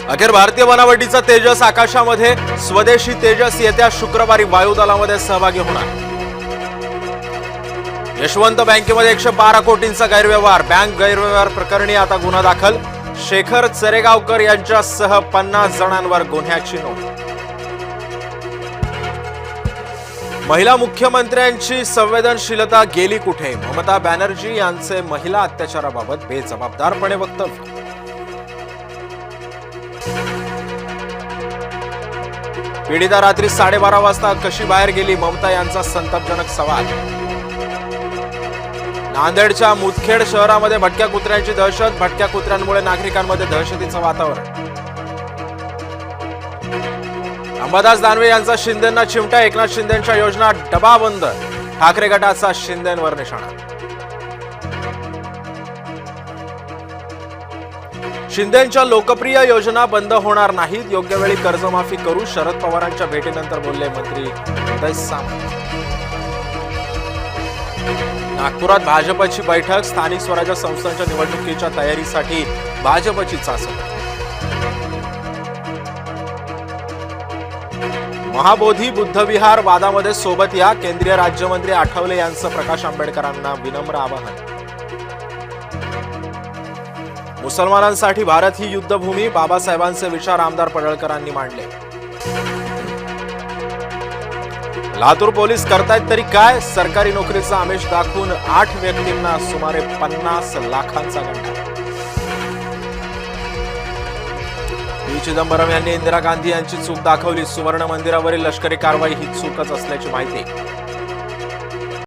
अखेर भारतीय बनावटीचा तेजस आकाशामध्ये. स्वदेशी तेजस येत्या शुक्रवारी वायुदलामध्ये सहभागी होणार. यशवंत बँकेमध्ये 112 कोटींचा गैरव्यवहार. बँक गैरव्यवहार प्रकरणी आता गुन्हा दाखल. शेखर चरेगावकर यांच्यासह 50 जणांवर गुन्ह्याची नोंद. महिला मुख्यमंत्र्यांची संवेदनशीलता गेली कुठे? ममता बॅनर्जी यांचे महिला अत्याचाराबाबत बेजबाबदारपणे वक्तव्य. पीडिता रात्री 12:30 वाजता कशी बाहेर गेली? ममता यांचा संतापजनक सवाल. नांदेडच्या मुदखेड शहरामध्ये भटक्या कुत्र्यांची दहशत. भटक्या कुत्र्यांमुळे नागरिकांमध्ये दहशतीचं वातावरण. अंबादास दानवे यांचा शिंदेंना चिमटा. एकनाथ शिंदेंच्या योजना डबा बंद. ठाकरे गटाचा शिंदेंवर निशाणा. शिंदेंच्या लोकप्रिय योजना बंद होणार नाहीत. योग्य वेळी कर्जमाफी करू. शरद पवारांच्या भेटीनंतर बोलले मंत्री उदय सामंत. नागपुरात भाजपची बैठक. स्थानिक स्वराज्य संस्थांच्या निवडणुकीच्या तयारीसाठी भाजपची चाचणी. महाबोधी बुद्धविहार वादामध्ये सोबत या. केंद्रीय राज्यमंत्री आठवले यांचं प्रकाश आंबेडकरांना विनम्र आवाहन. मुसलमानांसाठी भारत ही युद्धभूमी. बाबासाहेबांचे विचार आमदार पडळकरांनी मांडले. लातूर पोलीस करतायत तरी काय? सरकारी नोकरीचा आमिष दाखवून 8 व्यक्तींना सुमारे 50 लाखांचा गंडा. पी चिदंबरम यांनी इंदिरा गांधी यांची चूक दाखवली. सुवर्ण मंदिरावरील लष्करी कारवाई ही चूकच असल्याची माहिती.